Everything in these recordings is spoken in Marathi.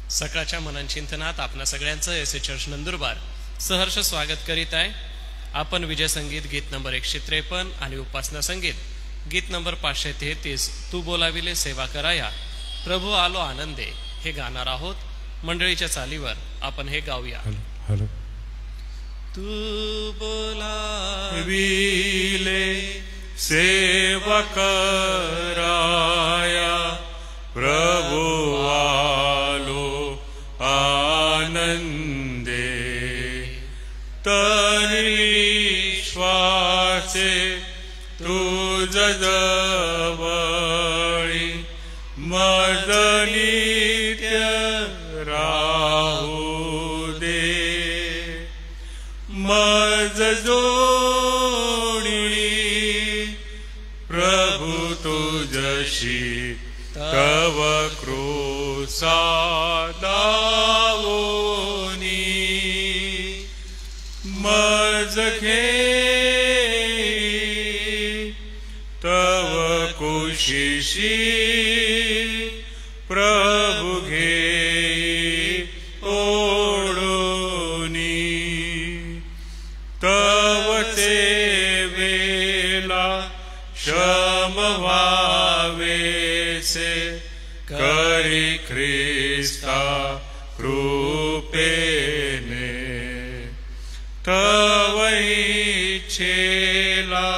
सकाळच्या मननचिंतनात आपणा सगळ्यांचं एसए चर्च नंदुरबार सहर्ष स्वागत करीत आहे. आपण विजय संगीत गीत नंबर 153 आणि उपासना संगीत गीत नंबर 533 तू बोलाविले सेवा कराया प्रभू आलो आनंदे हे गाणार आहोत. मंडळीच्या चालीवर आपण हे गाऊया. हॅलो. तू बोलाविले सेवा कराया प्रभु आलो आनंदे तरी श्वासे तुझ जवळी मज नित्य राहू दे मज जोडी प्रभु तुझशी तव क्रूसा दावोनी मज घे तव कुशीशी प्रभु घे ओढोनी तव सेवेला क्षम व्हावेसे करी ख्रिस्ता कृपेने तव इच्छेला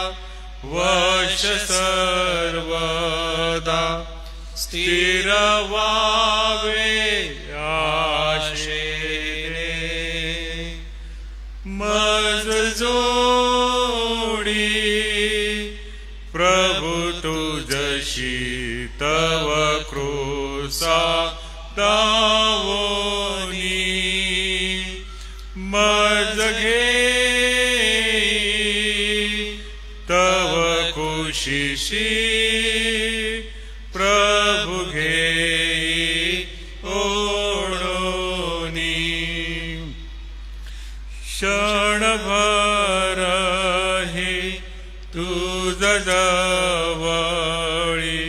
वश सर्वदा स्थिर व्हावे आशेने मज जोडी प्रभु तुझशी तव क्रूसा दावोनी मज घे तव कुशीशी प्रभु घे ओढोनी क्षणभर ही तुझ जवळी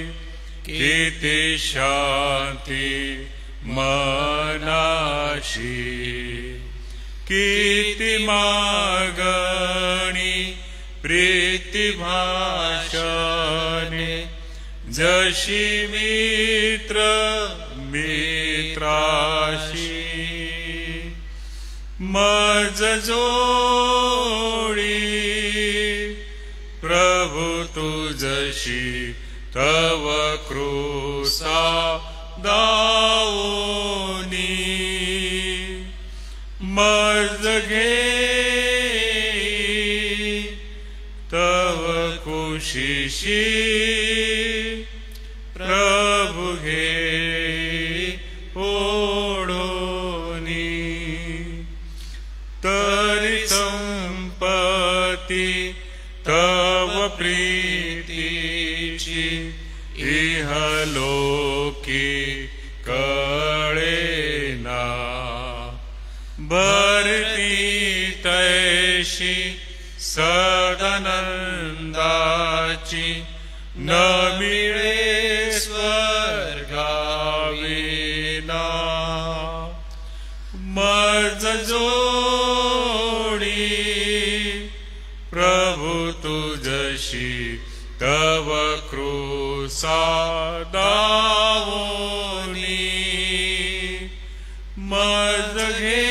किती शांती मनाशी किती मागणी प्रीती भाषणे जशी मित्र मित्राशी मज जोडी प्रभु तुझशी तव क्रूसा दावोनी मज घे तव कुशीशी प्रभु घे ओढोनी तरी संपत्ती तव प्रीतीची इहलोकी कळेना भरती तैशी सदानंदाची न मिळे स्वर्गाविना मज जोडी प्रभु तुझशी तव क्रूसा दावोनी मज घे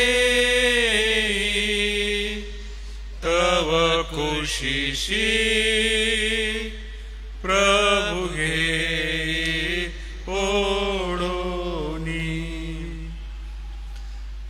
तव कुशीशी प्रभु घे ओढोनी.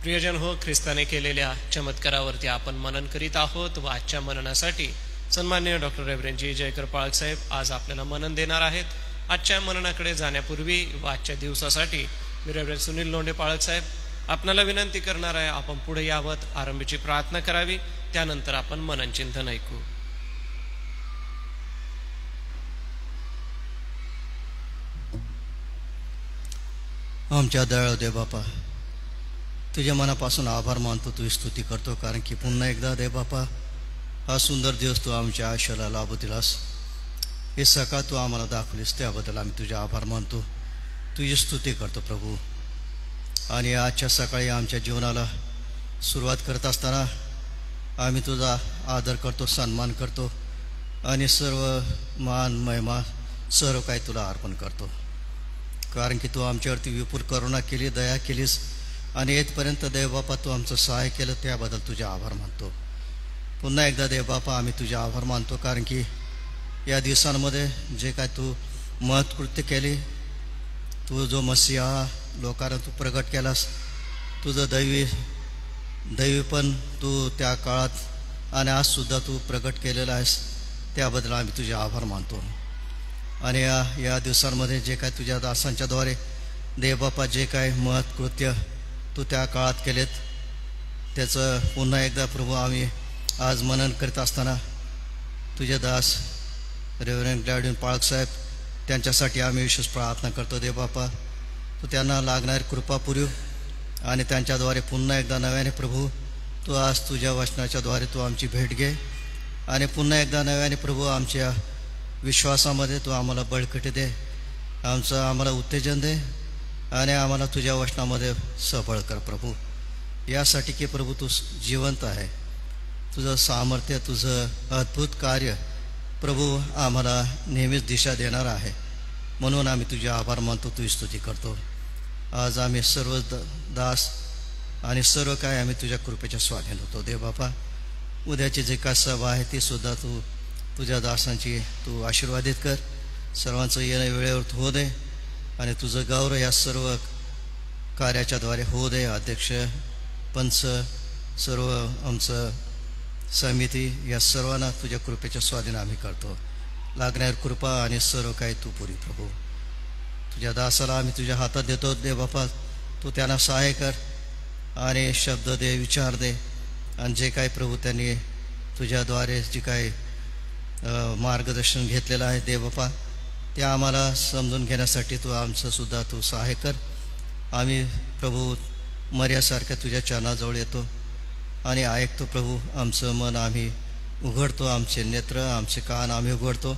प्रियजन हो, ख्रिस्ताने केलेल्या चमत्कारावरती आपण मनन करीत आहोत व आजच्या मननासाठी सन्माननीय डॉक्टर रेव्हरंडजी जयकर पाळक साहेब आज आपल्याला मनन देणार आहेत. आजच्या मननाकडे जाण्यापूर्वी व आजच्या दिवसासाठी मी रेव्हरंड सुनील लोंढे पाळक साहेब आपणाला विनंती करणार आहे, आपण पुढे यावत आरंभीची प्रार्थना करावी. त्यानंतर आपण मनन चिंतन ऐकू. आमच्या दयाळू देव बापा, तुझ्या मनापासून आभार मानतो, तुझी स्तुती करतो, कारण की पुन्हा एकदा देव बापा हा सुंदर दिवस तू आमच्या आयुष्याला लाभू दिलास. हे सकाळ तू आम्हाला दाखवलीस त्याबद्दल आम्ही तुझे आभार मानतो, तुझी स्तुती करतो. प्रभू आणि आजच्या सकाळी आमच्या जीवनाला सुरुवात करत असताना आम्ही तुझा आदर करतो, सन्मान करतो आणि सर्व मान महिमा सर्व काही तुला अर्पण करतो. कारण की तू आमच्यावरती विपुल करुणा केली, दया केलीस आणि येथपर्यंत देवबापा तू आमचं सहाय्य केलं, त्याबद्दल तुझे आभार मानतो. पुन्हा एकदा देवबापा आम्ही तुझे आभार मानतो, कारण की या दिवसांमध्ये जे काय तू महत्कृत्य केली, तू जो मसीहा लोकांना तू प्रगट केलास, तुझं दैवीपण तू त्या काळात आणि आजसुद्धा तू प्रगट केलेला आहेस, त्याबद्दल आम्ही तुझे आभार मानतो. आणि या दिवसांमध्ये जे काय तुझ्या दासांच्याद्वारे देवबापा जे काय महत्कृत्य तू त्या काळात केलेत, त्याचं पुन्हा एकदा प्रभू आम्ही आज मनन करीत असताना तुझे दास रेव्हरंड ग्लॅडविन पाळक साहेब त्यांच्यासाठी आम्ही विशेष प्रार्थना करतो. देवबापा तू त्यांना लागणारी कृपा पुरव आणि त्यांच्याद्वारे पुन्हा एकदा नव्याने प्रभू तू आज तुझ्या वचनाच्याद्वारे तू आमची भेट घे आणि पुन्हा एकदा नव्याने प्रभू आमच्या विश्वासामध्ये तू आम्हाला बळकटी दे, आम्हाला उत्तेजन दे आणि आम्हाला तुझ्या वचनामध्ये सबळ कर प्रभू. यासाठी की प्रभू तू जिवंत आहे, तुझं सामर्थ्य, तुझं अद्भुत कार्य प्रभू आम्हाला नेहमीच दिशा देणार आहे. म्हणून आम्ही तुझे आभार मानतो, तुझी स्तुती करतो. आज आम्ही सर्व दास आणि सर्व काय आम्ही तुझ्या कृपेच्या स्वाधीन होतो. देवबापा उद्याची जे काय सभा आहे ती सुद्धा तू तुझ्या दासांची तू आशीर्वादित कर, सर्वांचं येणं वेळेवर होऊ दे आणि तुझं गौरव या सर्व कार्याच्याद्वारे होऊ दे. अध्यक्ष, पंच, सर्व आमचं समिती या सर्वांना तुझ्या कृपेच्या स्वाधीन आम्ही करतो. लागणारी कृपा आणि सर्व काही तू पुरी प्रभू. तुझ्या दासाला आम्ही तुझ्या हातात देतो. दे बापा तू त्यांना सहाय्य कर आणि शब्द दे, विचार दे आणि जे काही प्रभू त्यांनी तुझ्याद्वारे जे काही मार्गदर्शन घेतलेलं आहे देवबापा ते आम्हाला समजून घेण्यासाठी तू आमचं सुद्धा तू सहाय्य कर. आम्ही प्रभू मर्यासारख्या तुझ्या चरणाजवळ येतो आणि ऐकतो प्रभू. आमचं मन आम्ही उघडतो, आमचे नेत्र, आमचे कान आम्ही उघडतो.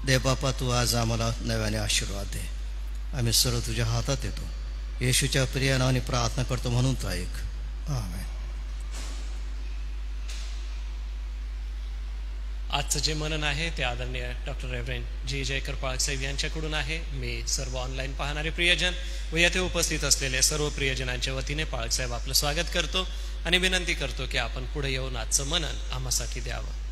देवबापा तू आज आम्हाला नव्याने आशीर्वाद दे. आम्ही सर्व तुझ्या हातात येतो. येशूच्या प्रिय नावाने प्रार्थना करतो म्हणून तू ऐक. आमेन. आजचं जे मनन आहे ते आदरणीय डॉक्टर रेव्हरंड जी जयकर पाळक साहेब यांच्याकडून आहे. मी सर्व ऑनलाईन पाहणारे प्रियजन व येथे उपस्थित असलेले सर्व प्रियजनांच्या वतीने पाळक साहेब आपलं स्वागत करतो आणि विनंती करतो की आपण पुढे येऊन आजचं मनन आम्हासाठी द्यावं.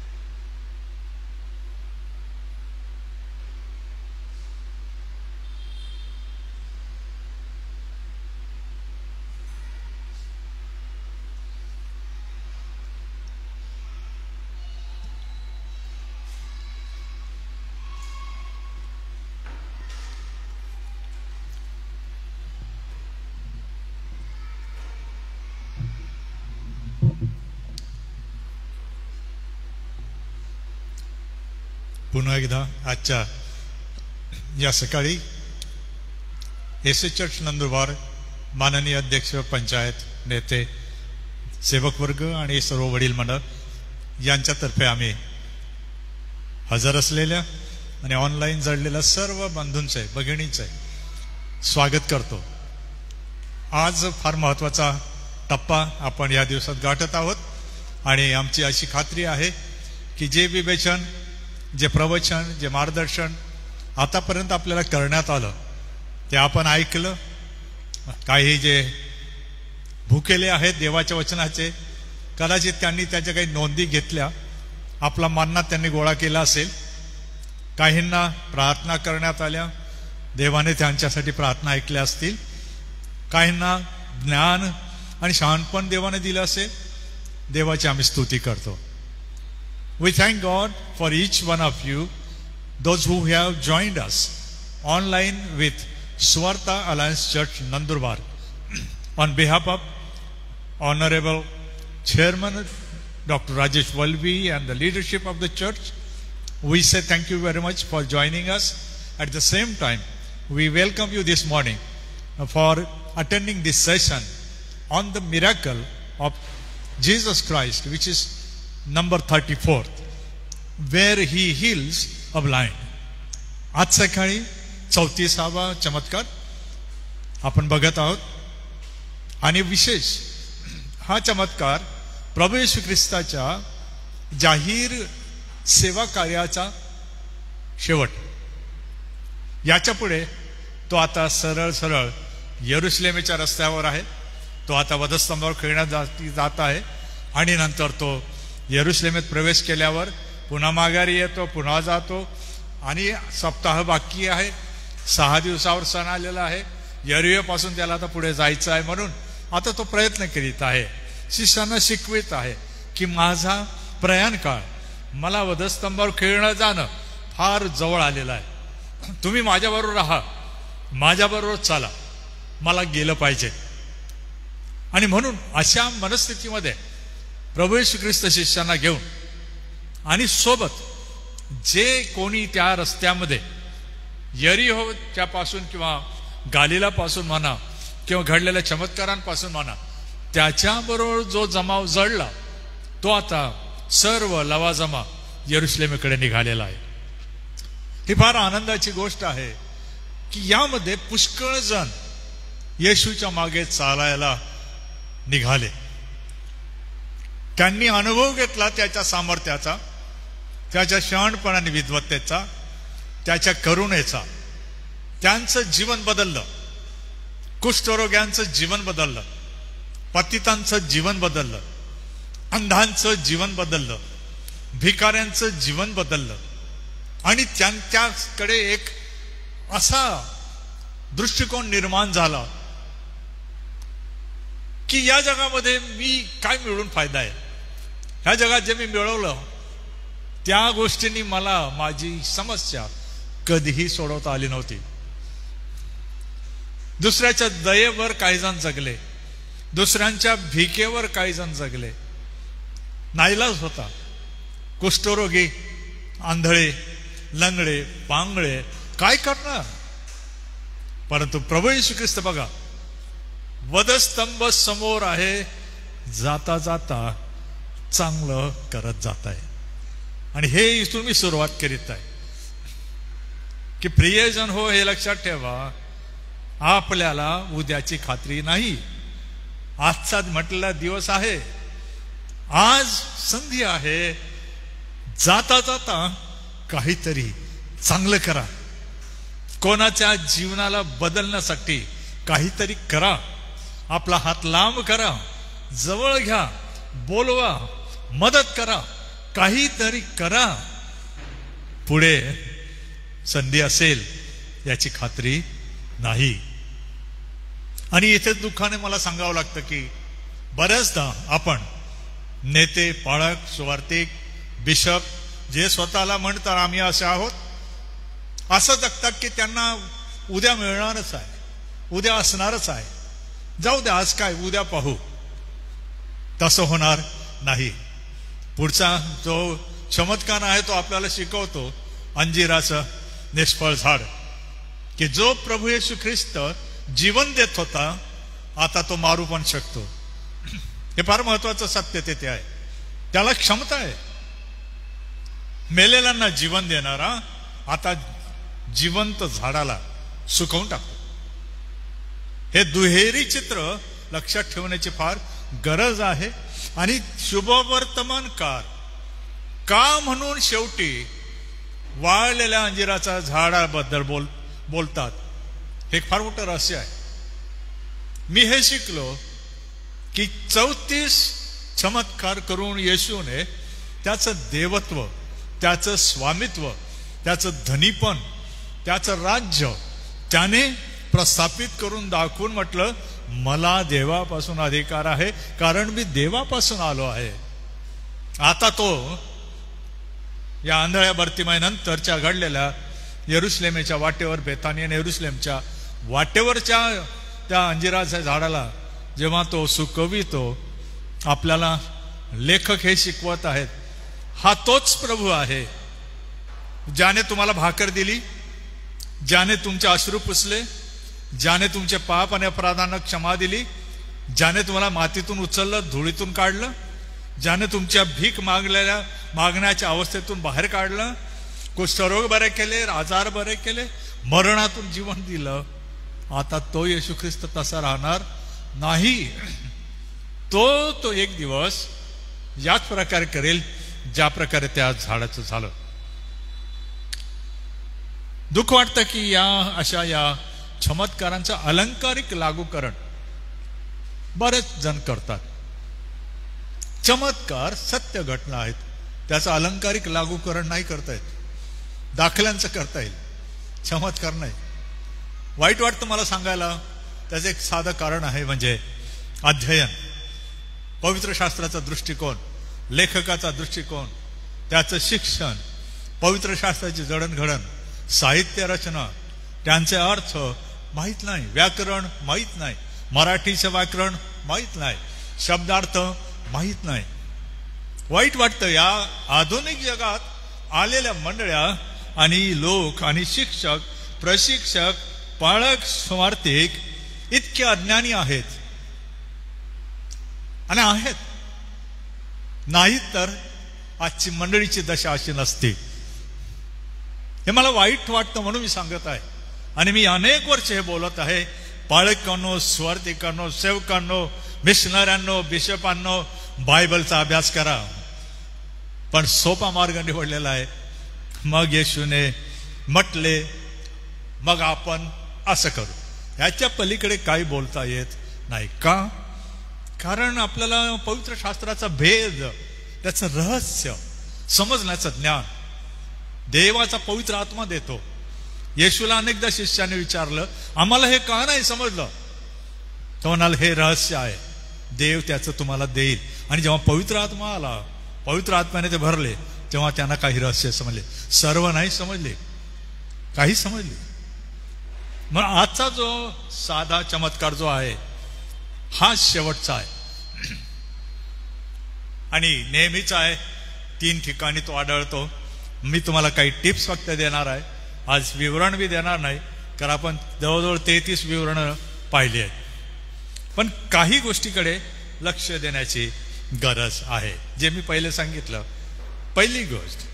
पुन्हा एकदा आजच्या या सकाळी एस चर्च नंदुरबार माननीय अध्यक्ष, पंचायत नेते, सेवक वर्ग आणि सर्व वडील मंडळ यांच्यातर्फे आम्ही हजर असलेल्या आणि ऑनलाईन जडलेल्या सर्व बंधूंचे, भगिनींचे स्वागत करतो. आज फार महत्त्वाचा टप्पा आपण या दिवसात गाठत आहोत आणि आमची अशी खात्री आहे की जे विवेचन, जे प्रवचन, जे मार्गदर्शन आतापर्यंत आपल्याला करण्यात आलं ते आपण ऐकलं. काही जे भुकेले आहेत देवाच्या वचनाचे, कदाचित त्यांनी त्याच्या काही नोंदी घेतल्या, आपला मानना त्यांनी गोळा केला असेल. काहींना प्रार्थना करण्यात आल्या, देवाने त्यांच्यासाठी प्रार्थना ऐकल्या असतील. काहींना ज्ञान आणि शहाणपण देवाने दिलं असेल. देवाची आम्ही स्तुती करतो. We thank God for each one of you, those who have joined us online with Swartha Alliance Church Nandurbar. On behalf of Honorable Chairman Dr. Rajesh Valvi and the leadership of the church, we say thank you very much for joining us. At the same time, we welcome you this morning for attending this session on the miracle of Jesus Christ, which is number 34, where he heals a blind. आज सकाळी 34वा चमत्कार आपण बघत आहोत. आणि विशेष हा चमत्कार प्रभू येशू ख्रिस्ताच्या जाहीर सेवा कार्याचा शेवट. याच्या पुढे तो आता सरळ सरळ यरुशलेमेच्या रस्त्यावर आहे. तो आता वधस्तंभावर खेळण्यात जात आहे आणि नंतर तो यरुशलेमेत प्रवेश केल्यावर पुन्हा माघारी येतो, पुन्हा जातो आणि सप्ताह बाकी आहे. 6 दिवसावर सण आलेला आहे. यरीहोपासून त्याला आता पुढे जायचं आहे म्हणून आता तो प्रयत्न करीत आहे. शिष्यांना शिकवित आहे की माझा प्रयाण काळ, मला वधस्तंभावर खेळणं जाणं फार जवळ आलेलं आहे. तुम्ही माझ्याबरोबर राहा, माझ्याबरोबर चाला, मला गेलं पाहिजे. आणि म्हणून अशा मनस्थितीमध्ये प्रभू येशू ख्रिस्त शिष्यांना घेऊन आणि सोबत जे कोणी त्या रस्त्यामध्ये यरीहोच्या पासून किंवा गालिलापासून म्हणा किंवा घडलेल्या चमत्कारांपासून म्हणा त्याच्याबरोबर जो जमाव जडला तो आता सर्व लवाजमा यरुशलेमेकडे निघालेला आहे. ही फार आनंदाची गोष्ट आहे की यामध्ये पुष्कळ जण येशूच्या मागे चालायला निघाले. त्यांनी अनुभव घेतला त्याच्या सामर्थ्याचा, त्याच्या शहाणपणा आणि विद्वत्तेचा, त्याच्या करुणेचा. त्यांचं जीवन बदललं. कुष्ठरोग्यांचं जीवन बदललं, पतितांचं जीवन बदललं, अंधांचं जीवन बदललं, भिकाऱ्यांचं जीवन बदललं. आणि त्यांच्याकडे एक असा दृष्टिकोन निर्माण झाला की या जगामध्ये मी काय मिळून फायदा आहे. ह्या जगात जे मी मिळवलं त्या गोष्टींनी मला माझी समस्या कधीही सोडवता आली नव्हती. दुसऱ्याच्या दयेवर काही जण जगले, दुसऱ्यांच्या भिकेवर काही जण जगले. नाईलाज होता. कुष्ठरोगी, आंधळे, लंगडे, पांगळे काय करणार. परंतु प्रभू येशू ख्रिस्त बघा, वधस्तंभ समोर आहे, जाता जाता चांगलं करत जात आहे. आणि हे इथून मी सुरुवात करीत आहे की प्रियजन हो, हे लक्षात ठेवा, आपल्याला उद्याची खात्री नाही. आजचा म्हटलेला दिवस आहे, आज संधी आहे. जाता जाता काहीतरी चांगलं करा. कोणाच्या जीवनाला बदलण्यासाठी काहीतरी करा. आपला हात लांब करा, जवळ घ्या, बोलवा, मदत करा, काहीतरी करा. पुढे संधी असेल याची खात्री नाही. आणि इथे दुःखाने मला सांगावं लागतं की बऱ्याचदा आपण नेते, पाळक, सुवार्तिक, बिशप जे स्वतःला म्हणतात आम्ही असे आहोत, असं जगतात की त्यांना उद्या मिळणारच आहे, उद्या असणारच आहे, जाऊ द्या आज काय, उद्या पाहू. तसं होणार नाही. पुढचा जो चमत्कार आहे तो आपल्याला शिकवतो अंजिराचं निष्फळ झाड, की जो प्रभू येशू ख्रिस्त जीवन देत होता आता तो मारू पण शकतो. हे फार महत्वाचं सत्य तेथे आहे. त्याला क्षमता आहे. मेलेल्यांना जीवन देणारा आता जिवंत झाडाला सुकवून टाकतो. हे दुहेरी चित्र लक्षात ठेवण्याची फार गरज आहे. आणि शुभवर्तमानकार का म्हणून शेवटी वाळलेल्या अंजिराच्या झाडाबद्दल बोलतात, हे फार मोठं रहस्य आहे. मी हे शिकलो की 34 चमत्कार करून येशूने त्याचं देवत्व, त्याचं स्वामित्व, त्याचं धनीपण, त्याचं राज्य त्याने प्रस्थापित करून दाखवून म्हटलं मला देवापासून अधिकार आहे, कारण मी देवापासून आलो आहे. आता तो या आंधळ्या बार्तिमायनंतरच्या घडलेल्या यरुशलेमेच्या वाटेवर, बेथानी आणि यरुशलेमच्या वाटेवरच्या त्या अंजिराच्या झाडाला जेव्हा तो सुकवितो, आपल्याला लेखक हे शिकवत आहेत, हा तोच प्रभू आहे ज्याने तुम्हाला भाकर दिली, ज्याने तुमचे अश्रू पुसले, ज्याने तुमचे पाप आणि अपराधांना क्षमा दिली, ज्याने तुम्हाला मातीतून उचललं, धुळीतून काढलं, ज्याने तुमच्या भीक मागण्याच्या अवस्थेतून बाहेर काढलं, कुष्ठरोग बरे केले, आजार बरे केले, मरणातून जीवन दिलं. आता तो येशू ख्रिस्त तसा राहणार नाही, तो एक दिवस याच प्रकारे करेल ज्या प्रकारे त्या झाडाचं झालं. दुःख वाटतं की या चमत्कारांचं अलंकारिक लागूकरण बरेच जण करतात. चमत्कार सत्य घटना आहेत, त्याचं अलंकारिक लागूकरण नाही करता येत. दाखल्यांचं करता येईल, चमत्कार नाही. वाईट वाटतं मला सांगायला. त्याचं एक साधं कारण आहे, म्हणजे अध्ययन, पवित्र शास्त्राचा दृष्टिकोन, लेखकाचा दृष्टिकोन, त्याचं शिक्षण, पवित्र शास्त्राची जडणघडण, साहित्य रचना, त्यांचे अर्थ माहीत नाही, व्याकरण माहीत नाही, मराठीचं व्याकरण माहीत नाही, शब्दार्थ माहीत नाही. वाईट वाटतं या आधुनिक जगात आलेल्या मंडळ्या आणि लोक आणि शिक्षक, प्रशिक्षक, पालक, स्वार्थिक इतके अज्ञानी आहेत. आणि आहेत, नाहीत तर आजची मंडळीची दशा अशी नसते. हे मला वाईट वाटतं म्हणून मी सांगत आहे. आणि मी अनेक वर्ष हे बोलत आहे. पालकांनो, स्वार्थिकांनो, सेवकांनो, मिशनऱ्यांनो, बिशपांनो, बायबलचा अभ्यास करा. पण सोपा मार्ग निवडलेला आहे. मग येशूने म्हटले, मग आपण असं करू. याच्या पलीकडे काही बोलता येत नाही. का? कारण आपल्याला पवित्र शास्त्राचा भेद, त्याचं रहस्य समजण्याचं ज्ञान देवाचा पवित्र आत्मा देतो. येशूला अनेकदा शिष्याने विचारलं, आम्हाला हे का नाही समजलं? तो म्हणाला, हे रहस्य आहे, देव त्याचं तुम्हाला देईल. आणि जेव्हा पवित्र आत्मा आला, पवित्र आत्म्याने ते भरले, तेव्हा त्यांना काही रहस्य समजले. सर्व नाही समजले, काही समजले. मग आजचा जो साधा चमत्कार जो आहे, हा शेवटचा आहे आणि नेहमीचा आहे. 3 ठिकाणी तो आढळतो. मी तुम्हाला काही टिप्स फक्त देणार आहे. आज विवरण बी देणार नाही, कारण आपण जवळजवळ 33 विवरणं पाहिली आहेत. पण काही गोष्टीकडे लक्ष देण्याची गरज आहे. जे मी पहिले सांगितलं, पहिली गोष्ट,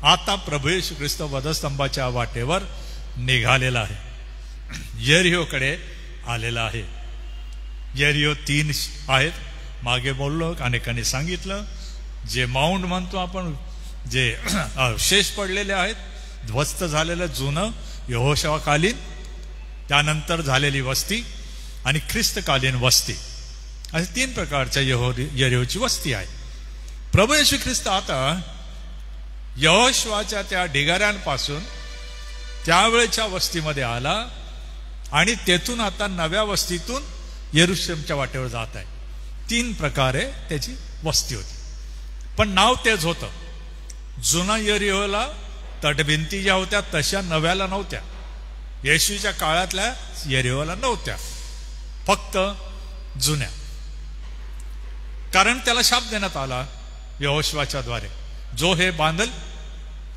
आता प्रभू येशू ख्रिस्त वधस्तंभाच्या वाटेवर निघालेला आहे, यरिहोकडे आलेला आहे. यरिहो 3 आहेत, मागे बोललो, अनेकांनी सांगितलं. जे माउंट म्हणतो आपण, जे अवशेष पडलेले आहेत, ध्वस्त झालेलं जुनं यहोशवाकालीन, त्यानंतर झालेली वस्ती आणि ख्रिस्तकालीन वस्ती, अशा 3 प्रकारच्या यरिहोची वस्ती आहे. प्रभू येशू ख्रिस्त आता यहोशवाच्या त्या ढिगाऱ्यांपासून त्यावेळेच्या वस्तीमध्ये आला आणि तेथून आता नव्या वस्तीतून यरुशलेमच्या वाटेवर जात आहे. 3 प्रकारे त्याची वस्ती होती, पण नाव तेच होतं. जुना यरिहोला तटभिंती ज्या होत्या तशा नव्याला नव्हत्या. येशूच्या काळातल्या यरिहोला नव्हत्या, फक्त जुन्या. कारण त्याला शाप देण्यात आला यहोशवाच्या द्वारे, जो हे बांधल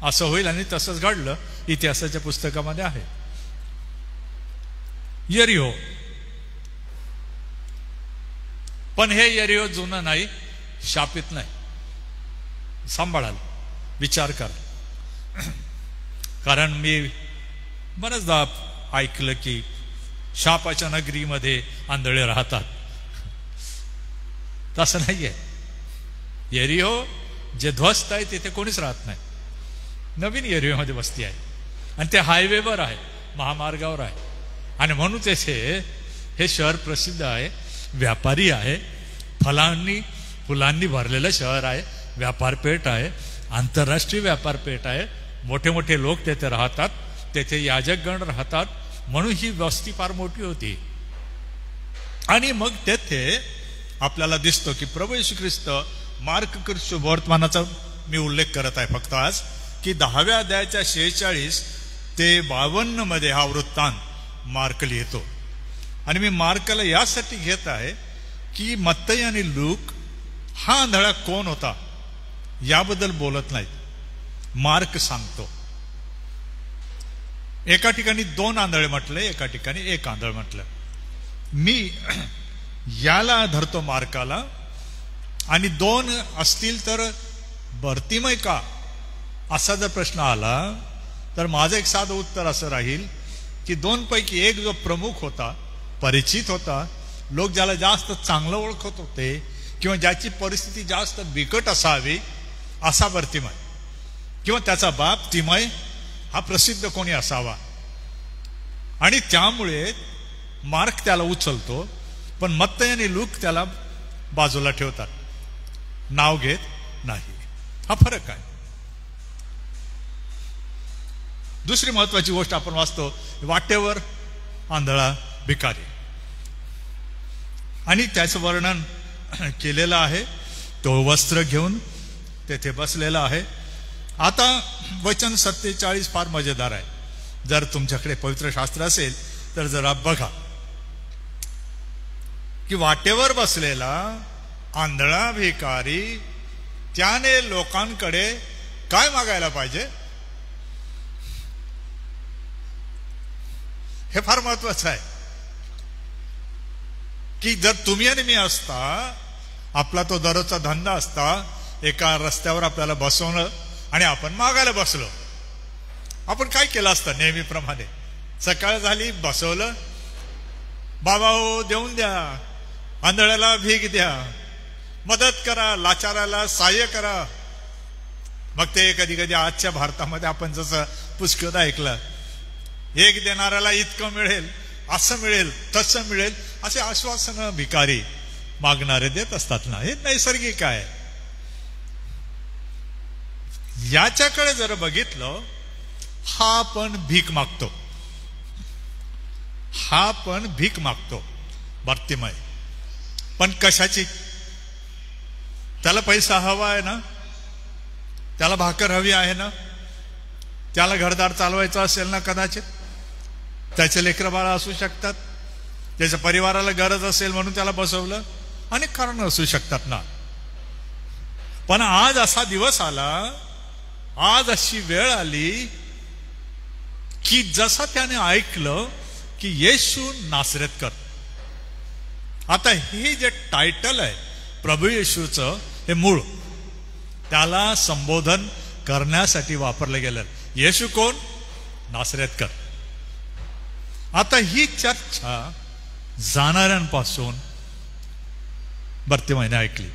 असं होईल, आणि तसंच घडलं. इतिहासाच्या पुस्तकामध्ये आहे. यरिहो, पण हे यरिहो जुनं नाही, शापित नाही. सांभाळाल, विचार करा. कारण मी बरेचदा ऐकलं की शापाच्या नगरीमध्ये आंधळे राहतात. तसं नाहीये. यरिहो जे ध्वस्त आहे तिथे कोणीच राहत नाही. नवीन यरिहोमध्ये वस्ती आहे आणि ते हायवेवर आहे, महामार्गावर आहे. आणि म्हणून तेथे हे शहर प्रसिद्ध आहे, व्यापारी आहे, फुलांनी भरलेलं शहर आहे, व्यापारपेठ आहे, आंतरराष्ट्रीय व्यापारपेठ आहे. मोठे मोठे लोक तेथे राहतात, तेथे याजकगण राहतात. म्हणून ही वस्ती फार मोठी होती. आणि मग तेथे आपल्याला दिसतो की प्रभू येशू ख्रिस्त, मार्क शुभवर्तमानाचा मी उल्लेख करत आहे फक्त आज, की 10व्या अध्यायाच्या 46 ते 52 मध्ये हा वृत्तांत मार्क लिहितो. आणि मी मार्कला यासाठी घेत आहे की मत्तई आणि लूक हा आंधळा कोण होता याबद्दल बोलत नाहीत, मार्क सांगतो. एका ठिकाणी 2 आंधळे म्हटले, एका ठिकाणी 1 आंधळ म्हटलं. मी याला धरतो मार्काला. आणि 2 असतील तर भरतीमय का, असा जर प्रश्न आला तर माझं एक साधं उत्तर असं राहील की 2 पैकी 1 जो प्रमुख होता, परिचित होता, लोक ज्याला जास्त चांगलं ओळखत होते किंवा ज्याची परिस्थिती जास्त बिकट असावी असा बर्तिमाय किंवा त्याचा बाप तिमाय हा प्रसिद्ध कोणी असावा, आणि त्यामुळे मार्क त्याला उचलतो, पण मत्तई आणि लूक त्याला बाजूला ठेवतात, नाव घेत नाही. हा फरक आहे. दुसरी महत्वाची गोष्ट आपण वाचतो, वाटेवर आंधळा भिकारी, आणि त्याचं वर्णन केलेलं आहे. तो वस्त्र घेऊन तेथे बसलेला आहे. आता वचन 47 फार मजेदार आहे. जर तुमच्याकडे पवित्र शास्त्र असेल तर जरा बघा की वाटेवर बसलेला आंधळा भिकारी त्याने लोकांकडे काय मागायला पाहिजे हे फार महत्वाचं आहे. की जर तुम्ही आणि मी असता, आपला तो दररोजचा धंदा असता, एका रस्त्यावर आपल्याला बसवणं आणि आपण मागायला बसलो, आपण काय केलं असतं? नेहमीप्रमाणे सकाळ झाली, बसवलं, बाबा हो देऊन द्या, आंधळ्याला भीक द्या, मदत करा, लाचाराला सहाय्य करा. मग ते कधी कधी आजच्या भारतामध्ये आपण जसं पुष्कळ ऐकलं, एक देणाऱ्याला इतकं मिळेल, असं मिळेल, तसं मिळेल, असे आश्वासनं भिकारी मागणारे देत असतात ना. हे नैसर्गिक आहे. याच्याकडे जर बघितलं, हा पण भीक मागतो, हा पण भीक मागतो बर्तिमाई. पण कशाची? त्याला पैसा हवा आहे ना, त्याला भाकर हवी आहे ना, त्याला घरदार चालवायचं असेल ना, कदाचित त्याचे लेकरं बाळा असू शकतात, त्याच्या परिवाराला गरज असेल म्हणून त्याला बसवलं, अनेक कारण असू शकतात ना. पण आज असा दिवस आला, आज अशी वेळ आली की जसं त्याने ऐकलं की येशू नासरेतकर, आता हे जे टायटल आहे प्रभू येशूचं, हे मूळ त्याला संबोधन करण्यासाठी वापरलं गेलं. येशू कोण? नासरेतकर. आता ही चर्चा जाणाऱ्यांपासून बर्तिमाईने ऐकली.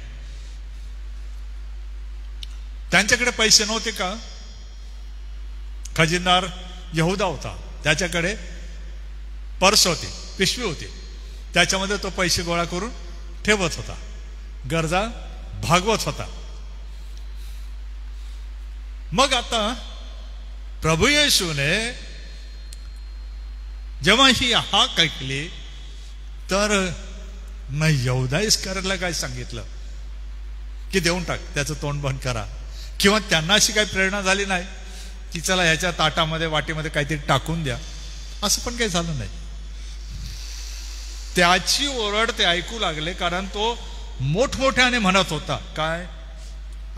त्यांच्याकडे पैसे नव्हते का? खजिनदार यहुदा होता, त्याच्याकडे पर्स होती, पिशवी होती, त्याच्यामध्ये तो पैसे गोळा करून ठेवत होता, गरजा भागवत होता. मग आता प्रभू येशूने जेव्हा ही हाक ऐकली तर न यहुदा इस्करियोतला काय सांगितलं की देऊन टाक, त्याचं तोंड बंद करा, किंवा त्यांना अशी काही प्रेरणा झाली नाही की चला ह्याच्या ताटामध्ये वाटीमध्ये काहीतरी टाकून द्या, असं पण काही झालं नाही. त्याची ओरड ते ऐकू लागले, कारण तो मोठमोठ्याने म्हणत होता. काय?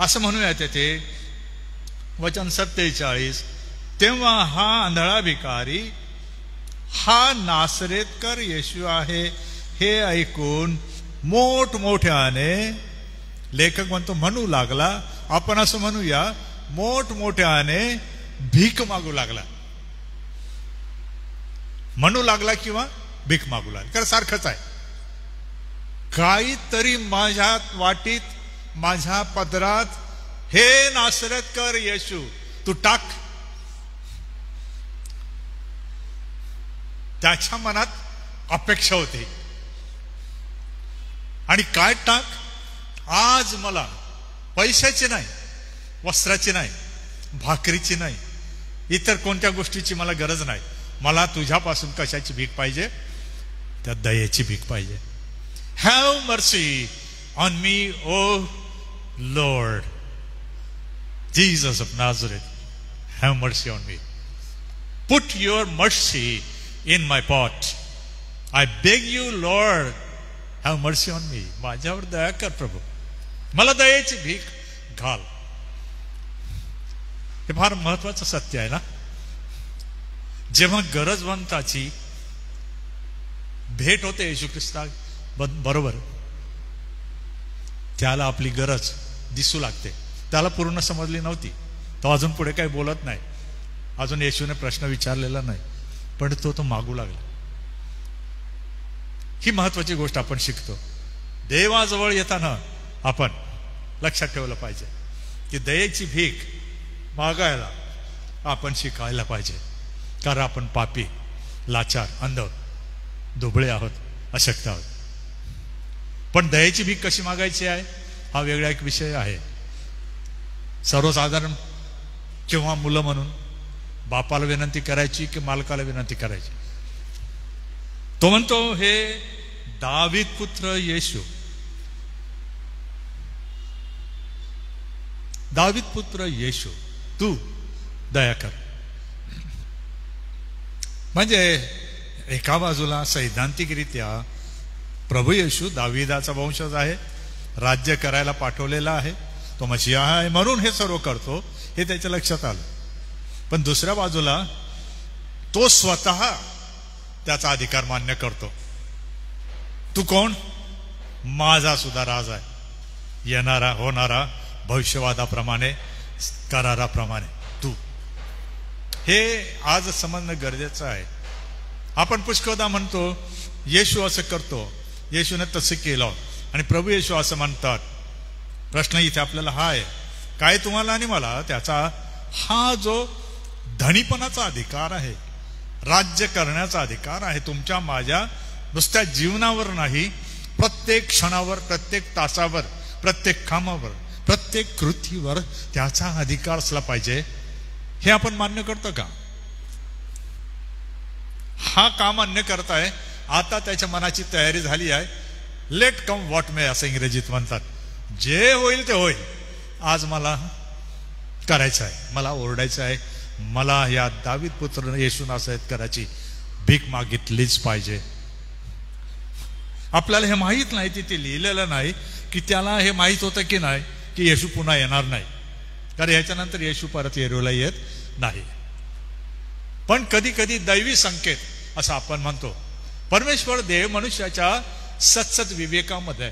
असं म्हणूया तेथे वचन 47, तेव्हा हा आंधळा भिकारी, हा नासरेतकर येशू आहे हे ऐकून मोठमोठ्याने, लेखक म्हणतो म्हणू लागला, आपण असं म्हणूया मोठमोठ्याने भीक मागू लागला. म्हणू लागला किंवा भीक मागू लागला, कारण सारखंच आहे. काहीतरी माझ्या वाटीत, माझ्या पदरात, हे नासरेतकर येशू तू टाक. त्याच्या मनात अपेक्षा होती. आणि काय टाक? आज मला पैशाची नाही, वस्त्राची नाही, भाकरीची नाही, इतर कोणत्या गोष्टीची मला गरज नाही. मला तुझ्यापासून कशाची भीक पाहिजे? त्या दयेची भीक पाहिजे. Have mercy on me O lord Jesus of Nazareth, have mercy on me. Put your mercy in my pot. I beg you, Lord, have mercy on me. माझ्यावर दया कर प्रभू, मला दयेची भीक घाल. हे फार महत्वाचं सत्य आहे ना. जेव्हा गरजवंताची भेट होते येशू ख्रिस्ता बरोबर, त्याला आपली गरज दिसू लागते. त्याला पूर्ण समजली नव्हती, तो अजून पुढे काही बोलत नाही, अजून येशूने प्रश्न विचारलेला नाही, पण तो मागू लागला. ही महत्वाची गोष्ट आपण शिकतो. देवाजवळ येताना आपण लक्षात ठेवलं पाहिजे की दयेची भीक मागायला आपण शिकायला पाहिजे. कारण आपण पापी, लाचार, अंध, दुबळे आहोत, अशक्त आहोत. पण दयेची भीक कशी मागायची आहे हा वेगळा एक विषय आहे. सर्वसाधारण किंवा मुलं म्हणून बापाला विनंती करायची की मालकाला विनंती करायची. तो म्हणतो, हे दावीद पुत्र येशू, दावीद पुत्र येशू, तू दया कर. म्हणजे एका बाजूला सैद्धांतिकरित्या प्रभू येशू दाविदाचा वंशज आहे, राज्य करायला पाठवलेला आहे, तो मसीहा आहे म्हणून हे सर्व करतो, हे त्याच्या लक्षात आलं. पण दुसऱ्या बाजूला तो स्वतः त्याचा अधिकार मान्य करतो. तू कोण? माझा सुद्धा राज आहे, येणारा होणारा भविष्यवादाप्रमाणे, कराराप्रमाणे तू. हे आज समजणं गरजेचं आहे. आपण पुष्कळदा म्हणतो येशू असं करतो, येशूने तसं केलं, आणि प्रभू येशू असं म्हणतात. प्रश्न इथे आपल्याला हा आहे, काय तुम्हाला आणि मला त्याचा हा जो धनीपणाचा अधिकार आहे, राज्य करण्याचा अधिकार आहे, तुमच्या माझ्या नुसत्या जीवनावर नाही, प्रत्येक क्षणावर, प्रत्येक तासावर, प्रत्येक कामावर, प्रत्येक कृतीवर त्याचा अधिकार असला पाहिजे. हे आपण मान्य करतो का? हा का मान्य करताय? आता त्याच्या मनाची तयारी झाली आहे. लेट कम व्हॉट मे असं इंग्रजीत म्हणतात. जे होईल ते होईल, आज मला करायचं आहे, मला ओरडायचं आहे, मला या दावीद पुत्र येशू नासरत करायची भीक मागितलीच पाहिजे. आपल्याला हे माहीत नाही, तिथे लिहिलेलं नाही की त्याला हे माहीत होतं की नाही की येशू पुन्हा येणार नाही, कारण याच्यानंतर येशू परत येरूला येत नाही. पण कधी कधी दैवी संकेत असं आपण म्हणतो. परमेश्वर देव मनुष्याच्या सत्सत विवेकामध्ये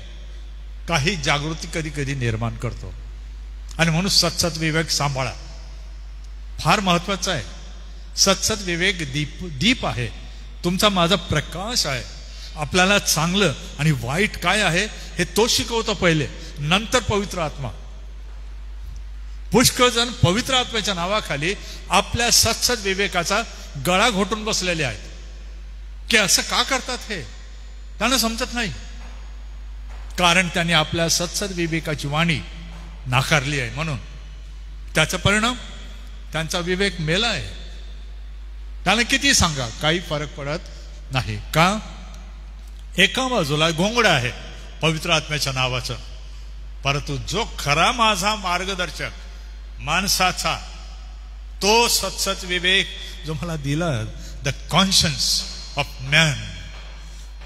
काही जागृती कधी कधी निर्माण करतो, आणि म्हणून सत्सत विवेक सांभाळा, फार महत्वाचा आहे. सत्सत विवेक दीप आहे, तुमचा माझा प्रकाश आहे. आपल्याला चांगलं आणि वाईट काय आहे हे तो शिकवतो पहिले, नंतर पवित्र आत्मा. पुष्कळ जण पवित्र आत्म्याच्या नावाखाली आपल्या सत्सत विवेकाचा गळा घोटून बसलेले आहेत. की असं का करतात हे त्यांना समजत नाही, कारण त्यांनी आपल्या सत्सत विवेकाची वाणी नाकारली आहे. म्हणून त्याचा परिणाम त्यांचा विवेक मेला आहे. त्यांना किती सांगा काही फरक पडत नाही. का? एका बाजूला घोंगडं आहे पवित्र आत्म्याच्या नावाचं, परंतु जो खरा माझा मार्गदर्शक माणसाचा, तो सत्सत विवेक जो मला दिला, the conscience of man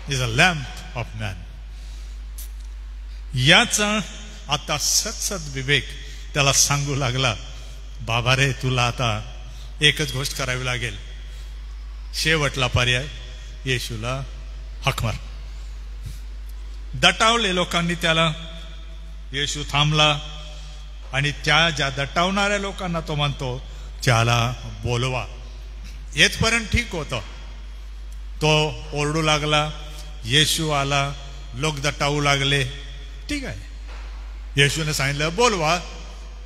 is a lamp of man, याचा आता सत्सत विवेक त्याला सांगू लागला, बाबा रे तुला आता एकच गोष्ट करावी लागेल, शेवटला पर्याय येशूला हाक मार. दटावले लोकांनी त्याला, येशू थांबला आणि त्या ज्या दटावणाऱ्या लोकांना तो म्हणतो त्याला बोलवा. येथपर्यंत ठीक होतं. तो ओरडू लागला, येशू आला, लोक दटावू लागले, ठीक आहे. येशूने सांगितलं बोलवा,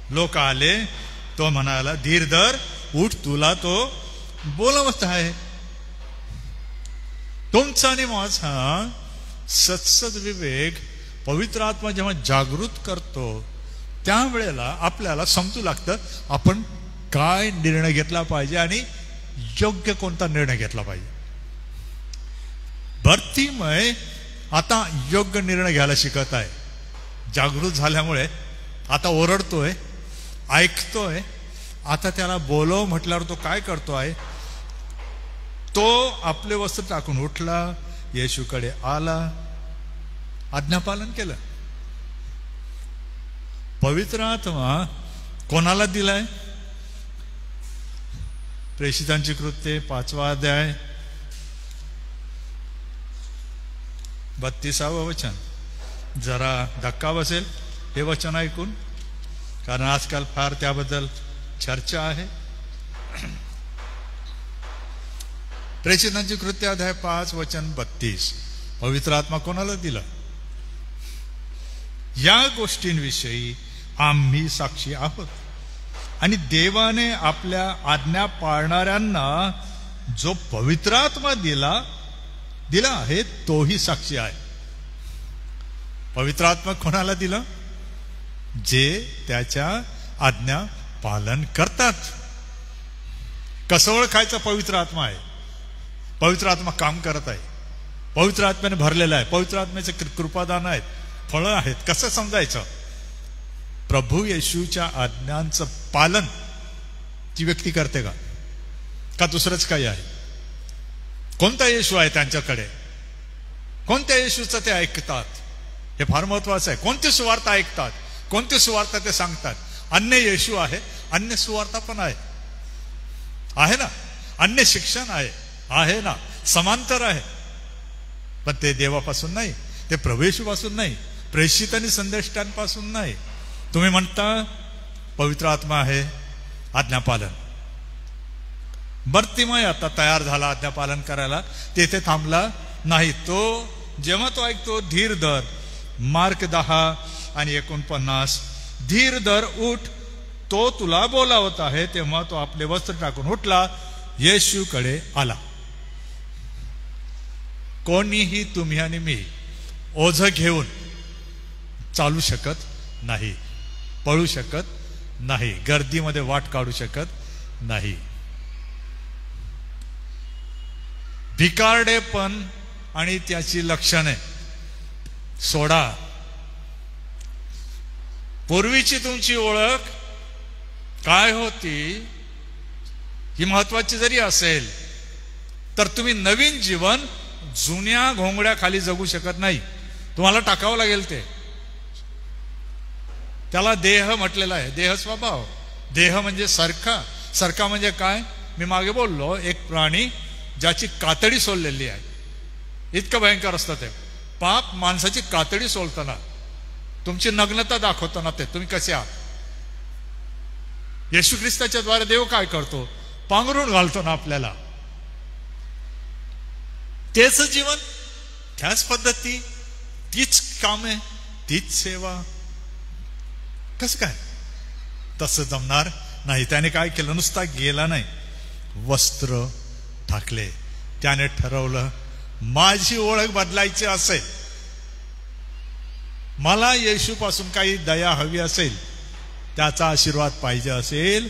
लोक आले, तो म्हणाला धीर धर, उठ, तुला तो बोलवत आहे. तुमचा आणि माझा सत्सत विवेक पवित्र आत्मा जेव्हा जागृत करतो त्यावेळेला आपल्याला समजू लागतं आपण काय निर्णय घेतला पाहिजे आणि योग्य कोणता निर्णय घेतला पाहिजे. भरतीमय आता योग्य निर्णय घ्यायला शिकत आहे. जागृत झाल्यामुळे आता ओरडतोय, ऐकतोय. आता त्याला बोलव म्हटल्यावर तो काय करतो आहे, तो आपले वस्त्र टाकून उठला, येशूकडे आला, आज्ञापालन केलं. पवित्र आत्मा कोणाला दिलाय? प्रेषितांची कृत्ये 5वा अध्याय 32वं वचन. जरा धक्का बसेल हे वचन ऐकून, कारण आजकाल फार त्याबद्दल चर्चा आहे. प्रेषितांची कृत्य अध्याय 5 वचन 32. पवित्र आत्मा कोणाला दिला? या गोष्टींविषयी आम्ही साक्षी आहोत. आणि देवाने आपल्या आज्ञा पाळणाऱ्यांना जो पवित्र आत्मा दिला आहे तोही साक्षी आहे. पवित्र आत्मा कोणाला दिला? जे त्याच्या आज्ञा पालन करतात. कसं ओळखायचं पवित्र आत्मा आहे? पवित्र आत्मा काम करत आहे, पवित्र आत्म्याने भरलेला आहे, पवित्र आत्म्याचे कृपादान आहेत, फळं आहेत. कसं समजायचं? प्रभू येशूच्या आज्ञांचं पालन ती व्यक्ती करते का दुसरंच काही आहे? कोणता येशू आहे त्यांच्याकडे? कोणत्या येशूचं ते ऐकतात? हे फार महत्वाचं आहे. कोणती सुवार्ता ऐकतात? कोणती सुवार्ता ते सांगतात? अन्य येशू आहे, अन्य सुवार्ता पण आहे ना, अन्य शिक्षण आहे ना, समांतर आहे. पण ते देवापासून नाही, ते प्रभू येशूपासून नाही, प्रेषित आणि संदेष्टांपासून नाही. तुम्ही म्हणता पवित्र आत्मा आहे, आज्ञापालन. बर्तिमय आता तयार झाला आज्ञापालन करायला, तेथे थांबला नाही. तो जेव्हा तो ऐकतो धीर धर, मार्क 10:49, धीर धर, उठ, तो तुला बोलावत आहे. तेव्हा तो आपले वस्त्र टाकून उठला, येशूकडे आला. कोणीही तुम्ही आणि मी ओझं घेऊन चालू शकत नाही, पळू शकत नाही, गर्दीमध्ये वाट काढू शकत नाही. भिकारडेपण आणि त्याची लक्षणे सोडा. पूर्वीची तुमची ओळख काय होती ही महत्वाची जरी असेल तर तुम्ही नवीन जीवन जुन्या घोंगड्याखाली जगू शकत नाही. तुम्हाला टाकावं लागेल ते. त्याला देह म्हटलेला आहे. देह स्वभाव. देह म्हणजे सरका म्हणजे काय? मी मागे बोललो, एक प्राणी ज्याची कातडी सोललेली आहे. इतकं भयंकर असतं ते. पाप माणसाची कातडी सोलताना, तुमची नग्नता दाखवताना ते तुम्ही कसे आहात. येशू ख्रिस्ताच्या द्वारे देव काय करतो? पांघरून घालतो ना आपल्याला. तेच जीवन, त्याच पद्धती, तीच कामे, तीच सेवा. कसं काय? तसं जमणार नाही. त्याने काय केलं? नुसता गेला नाही, वस्त्र टाकले. त्याने ठरवलं माझी ओळख बदलायची असेल, मला येशूपासून काही दया हवी असेल, त्याचा आशीर्वाद पाहिजे असेल,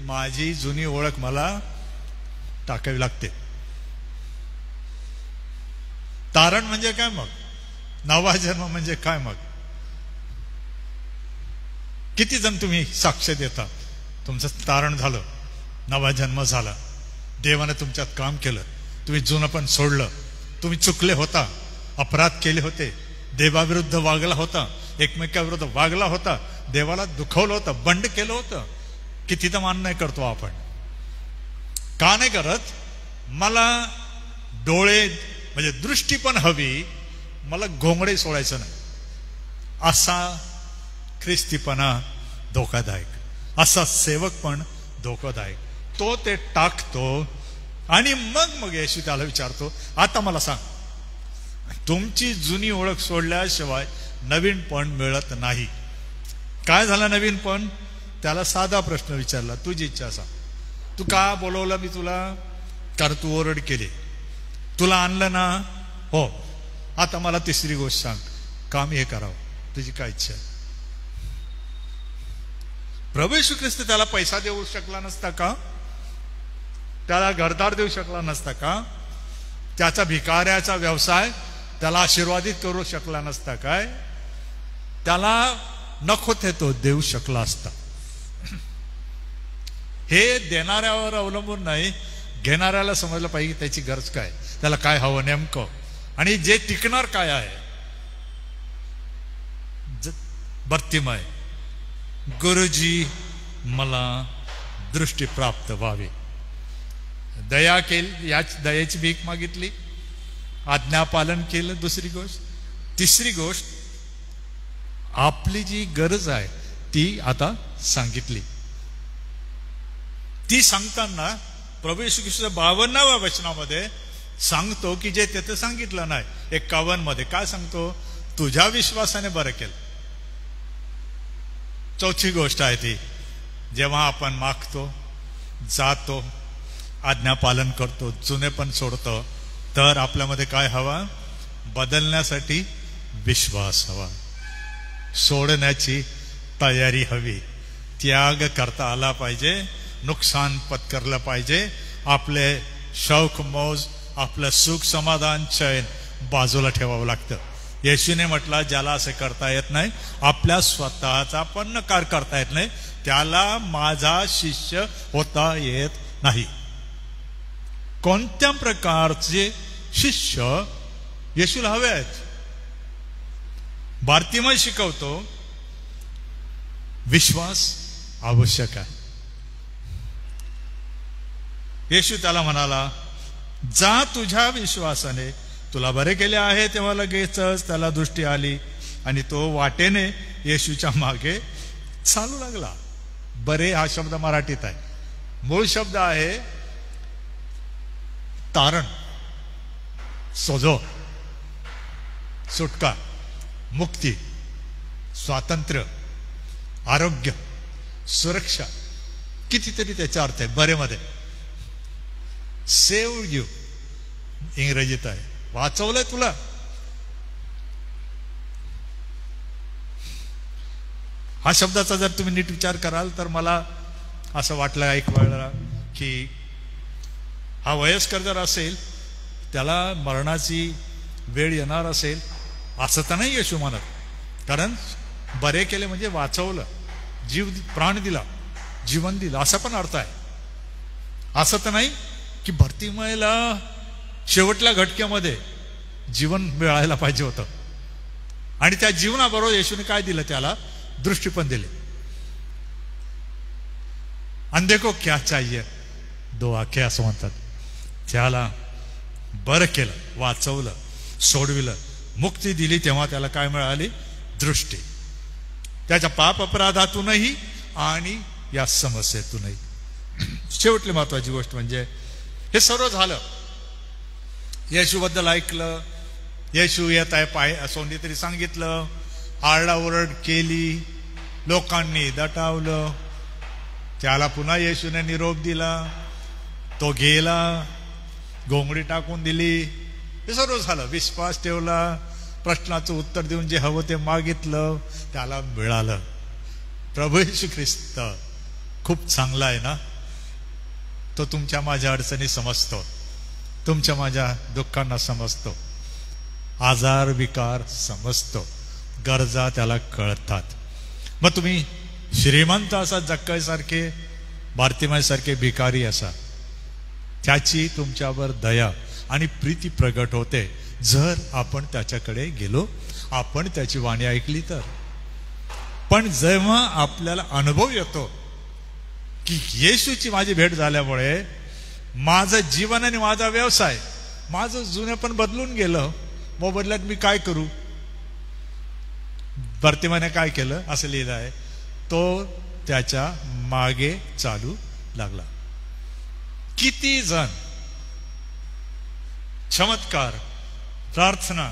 माझी जुनी ओळख मला टाकावी लागते. तारण म्हणजे काय मग? नवा जन्म म्हणजे काय मग? किती जण तुम्ही साक्ष देता तुमचं तारण झालं, नवा जन्म झाला, देवाने तुमच्यात काम केलं, तुम्ही जुनं पण सोडलं, तुम्ही चुकले होता, अपराध केले होते, देवाविरुद्ध वागला होता, एकमेकाविरुद्ध वागला होता, देवाला दुखवलं होतं, बंड केलं होतं. किती तर मान नाही करतो आपण. का नाही करत? मला डोळे म्हणजे दृष्टी पण हवी, मला घोंगडे सोडायचं नाही. असा ख्रिस्तीपणा धोकादायक, असा सेवक पण धोकादायक. तो ते टाकतो आणि मग येशू त्याला विचारतो, आता मला सांग, तुमची जुनी ओळख सोडल्याशिवाय नवीन पण मिळत नाही. काय झालं नवीन पण? त्याला साधा प्रश्न विचारला, तुझी इच्छा सांग, तू का बोलवलं मी तुला? कारण तू ओरड केली, तुला आणलं ना? हो. आता मला तिसरी गोष्ट सांग, काम हे करावं, तुझी काय इच्छा? प्रभू येशू ख्रिस्त त्याला पैसा देऊ शकला नसता का? त्याला घरदार देऊ शकला नसता का? त्याचा भिकाऱ्याचा व्यवसाय त्याला आशीर्वादित करू शकला नसता काय? त्याला नको ते तो देऊ शकला असता. हे देणाऱ्यावर अवलंबून नाही, घेणाऱ्याला समजलं पाहिजे त्याची गरज काय, त्याला काय हवं नेमकं, आणि जे टिकणार काय आहे. बर्तिमय, गुरुजी मला दृष्टी प्राप्त व्हावी. दया केली, याच दयेची भीक मागितली, आज्ञापालन केलं. दुसरी गोष्ट. तिसरी गोष्ट, आपली जी गरज आहे ती आता सांगितली. ती सांगताना प्रभू येशू ख्रिस्त 52व्या वचनामध्ये सांगतो की जे तिथे सांगितलं नाही. 51 मध्ये काय सांगतो? तुझ्या विश्वासाने बरं केलं. चौथी गोष्ट आहे ती, जेव्हा आपण मागतो, जातो, आज्ञा पालन करतो, जुने पण सोडतो, तर आपल्यामध्ये काय हवा? बदलण्यासाठी विश्वास हवा, सोडण्याची तयारी हवी, त्याग करता आला पाहिजे, नुकसान पत्करलं पाहिजे, आपले शौक मौज, आपलं सुख समाधान चैन बाजूला ठेवावं लागतं. येशूने म्हटलं, ज्याला असं करता येत नाही, आपल्या स्वतःचा पण नकार करता येत नाही, त्याला माझा शिष्य होता येत नाही. कोणत्या प्रकारचे शिष्य येशूला हवे आहेत? बार्तिमय शिकवतो, विश्वास आवश्यक आहे. येशू त्याला म्हणाला, जा, तुझ्या विश्वासाने तुला बरे केले आहे. तेव्हा लगेचच त्याला दृष्टी आली आणि तो वाटेने येशूच्या मागे चालू लागला. बरे हा शब्द मराठीत आहे, मूळ शब्द आहे तारण, सोजो, सुटका, मुक्ती, स्वातंत्र्य, आरोग्य, सुरक्षा, कितीतरी त्याचा अर्थ आहे बरेमध्ये. सेव्ह यू इंग्रजीत आहे, वाचवलंय तुला. हा शब्दाचा जर तुम्ही नीट विचार कराल तर मला असं वाटलं एक वेळा की हा वयस्कर जर असेल, त्याला मरणाची वेळ येणार असेल असं तर नाही येशू म्हणत, कारण बरे केले म्हणजे वाचवलं, जीव प्राण दिला, जीवन दिलं, असा पण अर्थ आहे. असं तर नाही की भरतीमयला शेवटल्या घटक्यामध्ये जीवन मिळायला पाहिजे होतं आणि त्या जीवनाबरोबर येशूने काय दिलं? त्याला दृष्टी पण दिली. अंधे को क्या चाहिए, दो आंखें असं म्हणतात. त्याला बरं केलं, वाचवलं, सोडविलं, मुक्ती दिली, तेव्हा त्याला काय मिळाली? दृष्टी. त्याच्या पाप अपराधातूनही आणि या समस्येतूनही. शेवटली महत्वाची गोष्ट म्हणजे हे सर्व झालं, येशूबद्दल ऐकलं, येशू येत आहे पाय सोंडी तरी सांगितलं, आरडाओरड केली, लोकांनी दटावलं, त्याला पुन्हा येशूने निरोप दिला, तो गेला, घोंगडी टाकून दिली, हे सर्व झालं. विश्वास ठेवला, प्रश्नाचं उत्तर देऊन जे हवं ते मागितलं, त्याला मिळालं. प्रभू येशू ख्रिस्त खूप चांगला आहे ना. तो तुमच्या माझ्या अडचणी समजतो, तुमच्या माझ्या दुःखांना समजतो, आजार विकार समजतो, गरजा त्याला कळतात. मग तुम्ही श्रीमंत असा, जक्कईसारखे, बार्तिमयसारखे भिकारी असा, त्याची तुमच्यावर दया आणि प्रीती प्रगट होते जर आपण त्याच्याकडे गेलो, आपण त्याची वाणी ऐकली तर. पण जेव्हा आपल्याला अनुभव येतो की येशूची माझी भेट झाल्यामुळे माझं जीवन आणि माझा व्यवसाय, माझं जुनं पण बदलून गेलं, मोबदल्यात मी काय करू? बार्तिमयाने काय केलं असं लिहिलं आहे, तो त्याच्या मागे चालू लागला. किती जण चमत्कार, प्रार्थना,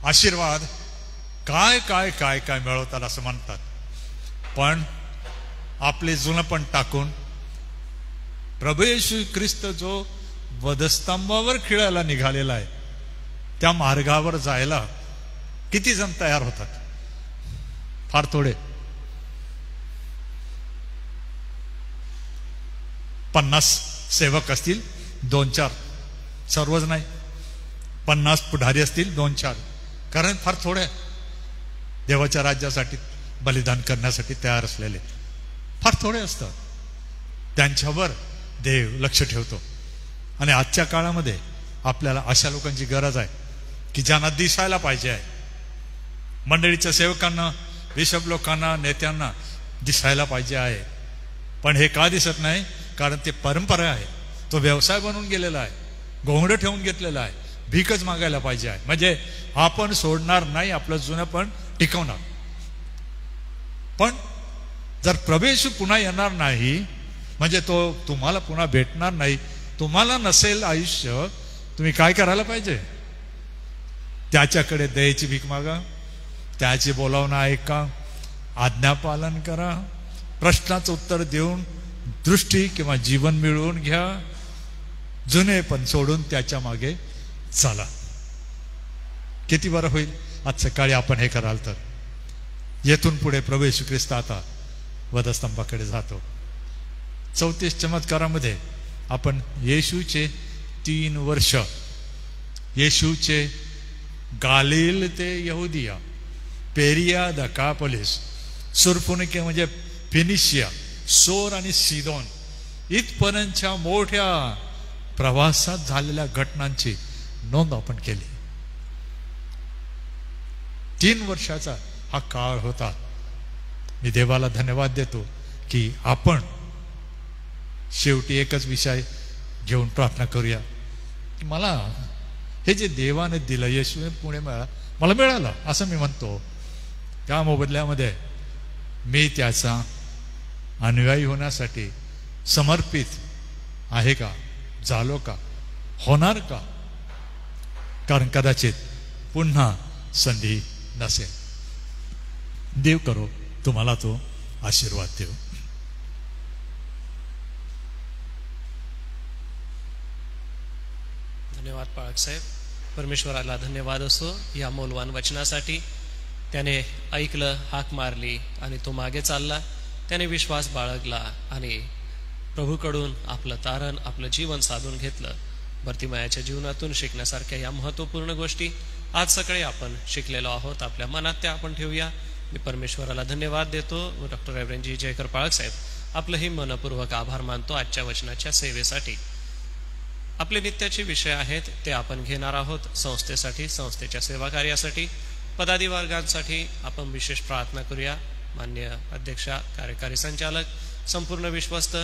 आशीर्वाद काय काय काय काय मिळवतात असं म्हणतात, पण आपले जुनं पण टाकून प्रभू येशू ख्रिस्त जो वधस्तंभावर खिळायला निघालेला आहे त्या मार्गावर जायला किती जण तयार होतात? फार थोडे. 50 सेवक असतील, 2-4, सर्वच नाही. 50 पुढारी असतील, 2-4, कारण फार थोडे देवाच्या राज्यासाठी बलिदान करण्यासाठी तयार असलेले फार थोडे असतात. त्यांच्यावर देव लक्ष ठेवतो. आणि आजच्या काळामध्ये आपल्याला अशा लोकांची गरज आहे की ज्यांना दिसायला पाहिजे आहे. मंडळीच्या सेवकांना, बिशप लोकांना, नेत्यांना दिसायला पाहिजे आहे, पण हे का दिसत नाही? कारण ते परंपरा आहे, तो व्यवसाय बनून गेलेला आहे, घोंगडं ठेवून घेतलेला आहे, भीकच मागायला पाहिजे आहे. म्हणजे आपण सोडणार नाही, आपलं जुनं पण टिकवणार. पण जर प्रभू येशू पुन्हा येणार नाही म्हणजे तो तुम्हाला पुन्हा भेटणार नाही, तुम्हाला नसेल आयुष्य, तुम्ही काय करायला पाहिजे? त्याच्याकडे दयेची भीक मागा, त्याची बोलावणं ऐका, आज्ञापालन करा, प्रश्नाचं उत्तर देऊन दृष्टी किंवा जीवन मिळवून घ्या, जुने पण सोडून त्याच्या मागे चाला. किती बरं होईल आज सकाळी आपण हे कराल तर. येथून पुढे प्रभू येशू ख्रिस्त आता वधस्तंभाकडे जातो. 34 चमत्कारामध्ये आपण येशूचे 3 वर्ष, येशूचे गालिल ते यहुदिया, पेरिया दकापोलिस, सुरफुनिके म्हणजे फिनिशिया, सोर आणि सिदोन इथपर्यंतच्या मोठ्या प्रवासात झालेल्या घटनांची नोंद आपण केली. 3 वर्षाचा हा काळ होता. मी देवाला धन्यवाद देतो की आपण शेवटी एकच विषय घेऊन प्रार्थना करूया की मला हे जे देवाने दिलं, येशूने पुढे मला मिळालं असं मी म्हणतो, त्या मोबदल्यामध्ये मी त्याचा अनुयायी होण्यासाठी समर्पित आहे का, झालो का, होणार का? कारण कदाचित पुन्हा संधी नसेल. देव करो तुम्हाला तो आशीर्वाद देव. धन्यवाद पाळक साहेब. परमेश्वराला धन्यवाद असो या मौल्यवान वचनासाठी. त्याने ऐकलं, हाक मारली आणि तो मागे चालला. त्याने विश्वास बाळगला आणि प्रभूकडून आपलं तारण, आपलं जीवन साधून घेतलं. भरतीमायाच्या जीवनातून शिकण्यासारख्या या महत्त्वपूर्ण गोष्टी आज सकाळी आपण शिकलेलो आहोत. आपल्या मनात त्या आपण ठेवूया. मी परमेश्वराला धन्यवाद देतो. डॉक्टर रेव्हरंड जी जयकर पाळक साहेब आपलंही मनपूर्वक आभार मानतो आजच्या वचनाच्या सेवेसाठी. आपले नित्याचे विषय आहेत ते आपण घेणार आहोत. संस्थेसाठी, संस्थेच्या सेवा कार्यासाठी, पदाधी वर्गांसाठी आपण विशेष प्रार्थना करूया. मान्य अध्यक्षा, कार्यकारी संचालक, संपूर्ण विश्वस्त,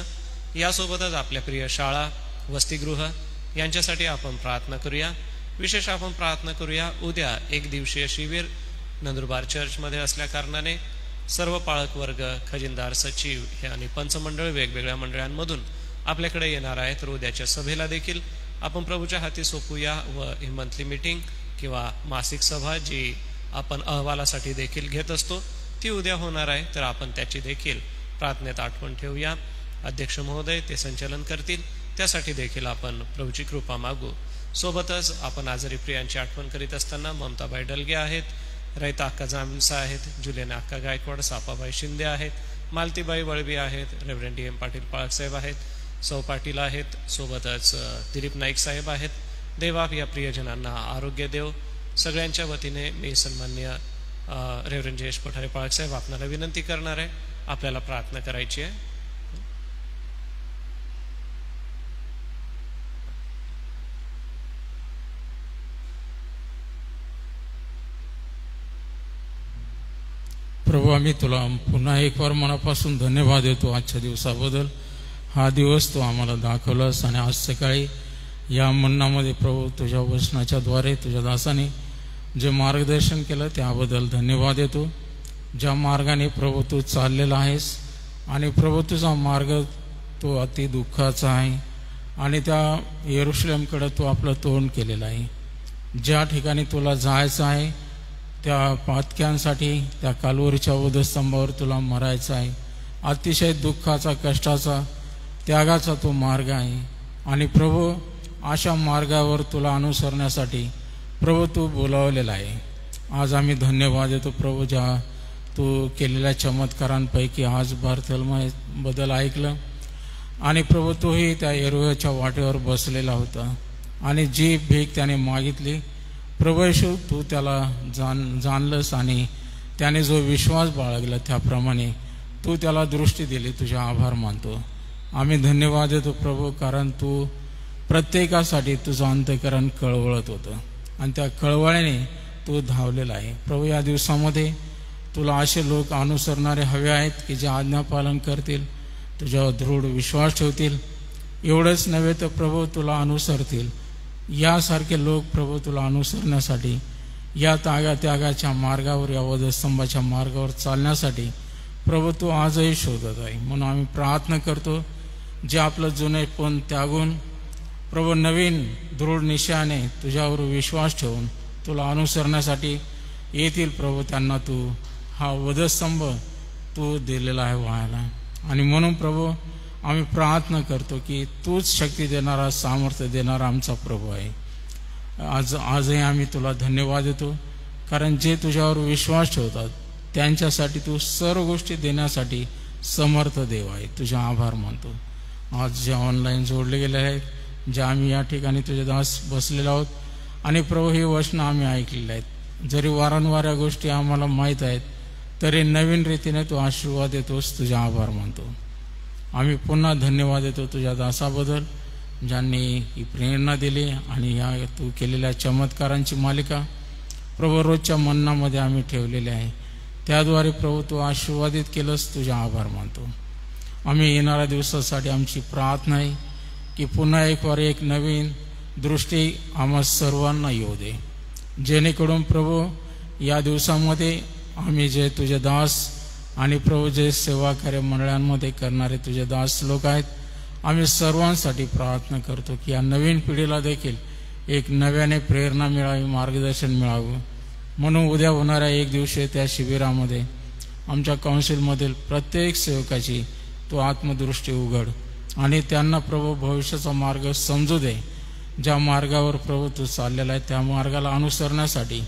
यासोबतच आपल्या प्रिय शाळा, वसतिगृह यांच्यासाठी आपण प्रार्थना करूया. विशेष आपण प्रार्थना करूया. उद्या 1 दिवसीय शिबिर नंदुरबार चर्चमध्ये असल्या कारणाने सर्व पाळक वर्ग, खजिनदार, सचिव हे आणि पंचमंडळ वेगवेगळ्या मंडळांमधून आपल्याकडे येणार आहे. तर उद्याच्या सभेला देखील आपण प्रभूच्या हाती सोपूया व ही मंथली मीटिंग किंवा मासिक सभा जी आपण अहवालासाठी देखील घेत असतो ती उद्या होणार आहे. तर आपण त्याची देखील प्रार्थनेत आठवण ठेवूया. अध्यक्ष महोदय ते संचालन करतील, त्यासाठी देखील आपण प्रभूची कृपा मागू. सोबतच आपण आजारी प्रियांची आठवण करीत असताना ममताबाई डलगे आहेत, रयता अक्का जांभसा आहेत, जुलेना अक्का गायकवाड, सापाबाई शिंदे आहेत, मालतीबाई वळवी आहेत, रेव्हरंड डी एम पाटील पाळक साहेब आहेत, सौ पाटील आहेत, सोबतच दिलीप नाईक साहेब आहेत. देवा या प्रियजनांना आरोग्य देव. सगळ्यांच्या वतीने मी सन्माननीय रेव्हरंड जयेश पठारे पाळक साहेब आपल्याला विनंती करणार आहे, आपल्याला प्रार्थना करायची आहे. प्रभू, आम्ही तुला पुन्हा एक वार मनापासून धन्यवाद देतो आजच्या दिवसाबद्दल. हा दिवस तू आम्हाला दाखवलास आणि आज सकाळी या मन्नामध्ये प्रभू तुझ्या वचनाच्या द्वारे तुझ्या दासाने जे मार्गदर्शन केलं त्याबद्दल धन्यवाद देतो. ज्या मार्गाने प्रभू तू चाललेला आहेस आणि प्रभू तुझा मार्ग तो अति दुःखाचा आहे आणि त्या येरुशलेमकडे तू आपलं तोंड केलेलं आहे. ज्या ठिकाणी तुला जायचं आहे त्या पातक्यांसाठी त्या कालवरीच्या वधस्तंभावर तुला मरायचं आहे. अतिशय दुःखाचा, कष्टाचा, त्यागाचा तो मार्ग आहे आणि प्रभू अशा मार्गावर तुला अनुसरण्यासाठी प्रभू तू बोलावलेला आहे. आज आम्ही धन्यवाद देतो प्रभू, ज्या तू केलेल्या चमत्कारांपैकी आज बद्दल ऐकलं आणि प्रभू तोही त्या येरुयाच्या वाटेवर बसलेला होता आणि जी भीक त्याने मागितली प्रभू येशू तू त्याला जाणलंस आणि त्याने जो विश्वास बाळगला त्याप्रमाणे तू त्याला दृष्टी दिली. तुझे आभार मानतो. आम्ही धन्यवाद देतो प्रभू, कारण तू प्रत्येकासाठी तुझं अंतःकरण कळवळत होतं आणि त्या कळवळ्याने तू धावलेला आहे. प्रभू, या दिवसामध्ये तुला असे लोक अनुसरणारे हवे आहेत की जे आज्ञापालन करतील, तुझ्यावर दृढ विश्वास ठेवतील. एवढंच नव्हे तर प्रभू तुला अनुसरतील. यासारखे लोक प्रभू तुला अनुसरण्यासाठी, या त्यागाच्या मार्गावर, या वधस्तंभाच्या मार्गावर चालण्यासाठी प्रभू तू आजही शोधत आहे. म्हणून आम्ही प्रार्थना करतो, जे आपलं जुनेपण त्यागून प्रभू नवीन दृढ निश्चयाने तुझ्यावर विश्वास ठेवून तुला अनुसरण्यासाठी येतील प्रभू, त्यांना तू हा वधस्तंभ तू दिलेला आहे व्हायला. आणि म्हणून प्रभू आम्ही प्रार्थना करतो की तूच शक्ती देणारा, सामर्थ्य देणारा आमचा प्रभू आहे. आजही आम्ही तुला धन्यवाद देतो, कारण जे तुझ्यावर विश्वास ठेवतात त्यांच्यासाठी तू सर्व गोष्टी देण्यासाठी समर्थ देव आहे. तुझे आभार मानतो. आज जे ऑनलाईन जोडले गेले आहेत, जे आम्ही या ठिकाणी तुझे दास बसलेलो आहोत, आणि प्रभू ही वचनं आम्ही ऐकलेली आहेत. जरी वारंवार या गोष्टी आम्हाला माहीत आहेत तरी नवीन रीतीने तू आशीर्वाद देतोस. तुझे आभार मानतो. आम्ही पुन्हा धन्यवाद देतो तुझ्या दासाबद्दल, ज्यांनी ही प्रेरणा दिली आणि ह्या तू केलेल्या चमत्कारांची मालिका प्रभू रोजच्या मनामध्ये आम्ही ठेवलेली आहे. त्याद्वारे प्रभू तू आशीर्वादित केलंस. तुझे आभार मानतो. आम्ही येणाऱ्या दिवसासाठी आमची प्रार्थना आहे की पुन्हा एक नवीन दृष्टी आम्हा सर्वांना येऊ दे, जेणेकरून प्रभू या दिवसामध्ये आम्ही जे तुझे दास आणि प्रभू जे सेवा कार्य मंडळांमध्ये करणारे तुझे दास लोक आहेत, आम्ही सर्वांसाठी प्रार्थना करतो की या नवीन पिढीला देखील एक नव्याने प्रेरणा मिळावी, मार्गदर्शन मिळावं. म्हणून उद्या होणाऱ्या एक दिवशी त्या शिबिरामध्ये आमच्या काउन्सिलमधील प्रत्येक सेवकाची तू आत्मदृष्टी उघड आणि त्यांना प्रभू भविष्याचा मार्ग समजू दे. ज्या मार्गावर प्रभू तू चाललेला आहे त्या मार्गाला अनुसरण्यासाठी,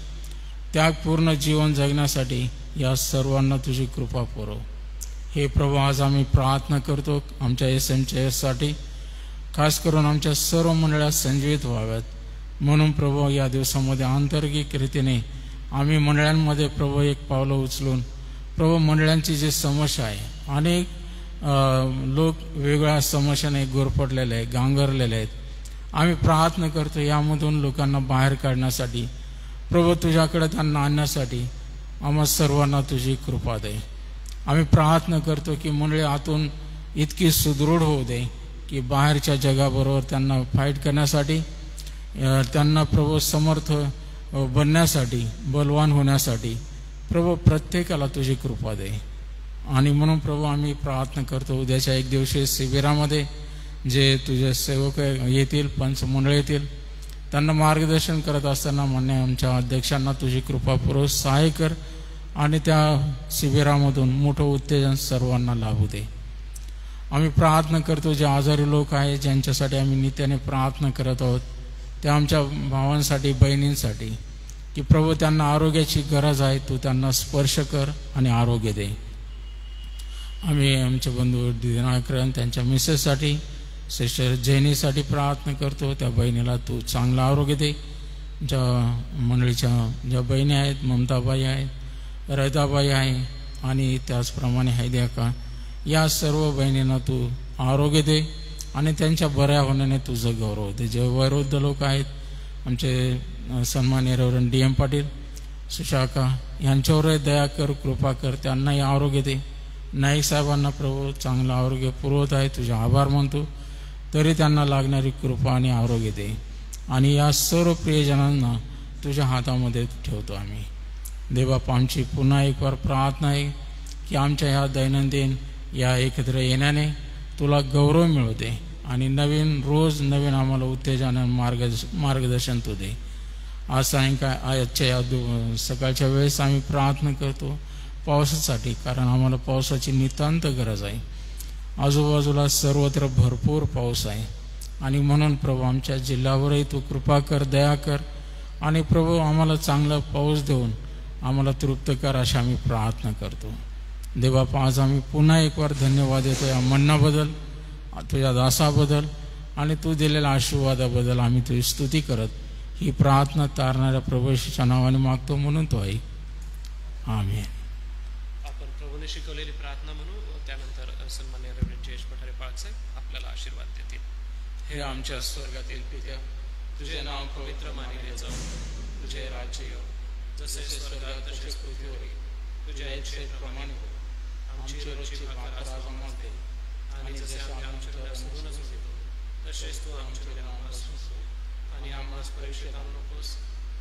त्यागपूर्ण जीवन जगण्यासाठी या सर्वांना तुझी कृपा पुरव. हे प्रभू आज आम्ही प्रार्थना करतो आमच्या SMCHसाठी, खास करून आमच्या सर्व मंडळात संजीवित व्हाव्यात. म्हणून प्रभू या दिवसामध्ये आंतरिक रीतीने आम्ही मंडळांमध्ये प्रभू एक पावलं उचलून प्रभू मंडळांची जी समस्या आहे, अनेक लोक वेगळ्या समस्याने गुरफटलेले आहेत, गांगरलेले आहेत. आम्ही प्रार्थना करतो यामधून लोकांना बाहेर काढण्यासाठी, प्रभू तुझ्याकडे त्यांना आणण्यासाठी आम्हा सर्वांना तुझी कृपा दे. आम्ही प्रार्थना करतो की मंडळी आतून इतकी सुदृढ होऊ दे की बाहेरच्या जगाबरोबर त्यांना फाईट करण्यासाठी, त्यांना प्रभू समर्थ बनण्यासाठी, बलवान होण्यासाठी प्रभू प्रत्येकाला तुझी कृपा दे. आणि म्हणून प्रभू आम्ही प्रार्थना करतो उद्याच्या एक दिवशी शिबिरामध्ये जे तुझे सेवक येतील, पंचमंडळ येतील, त्यांना मार्गदर्शन करत असताना मान्य आमच्या अध्यक्षांना तुझी कृपा पुरव, सहाय्य कर आणि त्या शिबिरामधून मोठं उत्तेजन सर्वांना लाभू दे. आम्ही प्रार्थना करतो जे आजारी लोक आहेत, ज्यांच्यासाठी आम्ही नित्याने प्रार्थना करत आहोत, त्या आमच्या भावांसाठी, बहिणींसाठी, की प्रभू त्यांना आरोग्याची गरज आहे, तू त्यांना स्पर्श कर आणि आरोग्य दे. आम्ही आमचे बंधू दिनाकरन त्यांच्या मिसेससाठी, सिस्टर जैनीसाठी प्रार्थना करतो. त्या बहिणीला तू चांगलं आरोग्य दे. ज्या मंडळीच्या ज्या बहिणी आहेत, ममताबाई आहेत, रैताबाई आहे आणि त्याचप्रमाणे हैद्याका, या सर्व बहिणींना तू आरोग्य दे आणि त्यांच्या बऱ्या होण्याने तुझं गौरव दे. जे वयोवृद्ध लोक आहेत, आमचे सन्माननीय रेव्हरंड DM पाटील, सुशाखा, यांच्यावर दया कर, कृपा कर, त्यांनाही आरोग्य दे. नाईक साहेबांना प्रभू चांगलं आरोग्य पुरवत आहे, तुझे आभार मानतो. तरी त्यांना लागणारी कृपा आणि आरोग्य दे. आणि या सर्व प्रियजनांना तुझ्या हातामध्ये ठेवतो आम्ही. देवबापा, आमची पुन्हा एक वार प्रार्थना आहे की आमच्या ह्या दैनंदिन या एकत्र येण्याने तुला गौरव मिळू दे आणि रोज नवीन आम्हाला उत्तेजन मार्गदर्शन तू दे. आज आजच्या या सकाळच्या वेळेस आम्ही प्रार्थना करतो पावसासाठी, कारण आम्हाला पावसाची नितांत गरज आहे. आजूबाजूला सर्वत्र भरपूर पाऊस आहे आणि म्हणून प्रभू आमच्या जिल्ह्यावरही तू कृपा कर, दया कर आणि प्रभू आम्हाला चांगला पाऊस देऊन आम्हाला तृप्त कर, अशी आम्ही प्रार्थना करतो. देवबापा, आज आम्ही पुन्हा एक वार धन्यवाद देतो या म्हणण्याबद्दल, तुझ्या दासाबद्दल आणि तू दिलेल्या आशीर्वादाबद्दल आम्ही तुझी स्तुती करत ही प्रार्थना तारणाऱ्या प्रभूच्या नावाने मागतो, म्हणून तो आहे. आमेन. आपण प्रभूने शिकवलेली प्रार्थना म्हणू, त्यानंतर सन्माननीय रेव्हरंड जयेश पठारे पाळक साहेब आपल्याला आशीर्वाद देतील. हे आमच्या स्वर्गातील पित्या, तुझे नाव पवित्र मानले जाऊ, तुझे राज्य येऊ, जसे स्वर्गात तसेच पृथ्वीवर. तुझ्या इच्छेप्रमाणे आमची रोजची भाकर आज आम्हाला दे आणि जसे आम्ही आमच्याकडे सोडूनच होतो तसेच तू आमच्याकडे आम्हाला सोड आणि आम्हाला परीक्षेत आणू नकोस,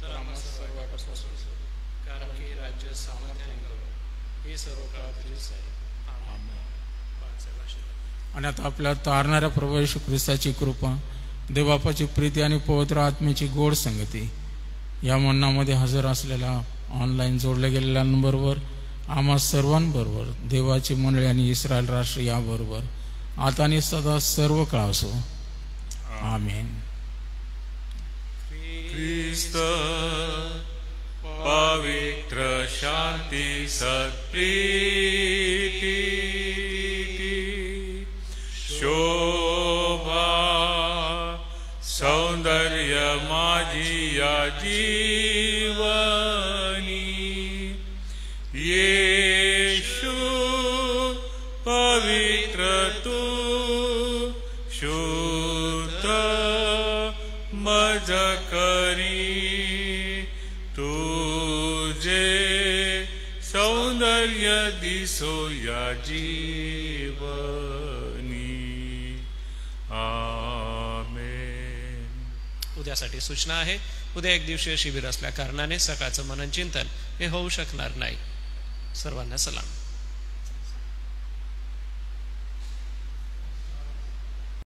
तर आम्हाला सर्व वाईटापासून सोड, कारण की राज्य, सामर्थ्य आणि गौरव हे सर्व काळ तुझेच आहे. आमेन. आणि आता आपल्या तारणाऱ्या प्रभू येशू ख्रिस्ताची कृपा, देवबापाची प्रीती आणि पवित्र आत्म्याची गोड संगती या मननामध्ये हजर असलेल्या ऑनलाईन जोडल्या गेलेल्यांबरोबर आम्हा सर्वांबरोबर देवाची मंडळी आणि इस्रायल राष्ट्र याबरोबर आता आणि सदा सर्व काळ असो. आमेन. ख्रिस्त पवित्र शांती सत्प्रीती शोभा सौंदर्य माझी या जीवनी येशू पवित्र तू शुद्ध मज करी तुझे सौंदर्य दिसो या जीवनी. आमेन. उद्यासाठी सूचना आहे. उद्या एक दिवसीय शिबिर असल्या कारणाने सकाळचं मनन चिंतन हे होऊ शकणार नाही. सर्वांना सलाम.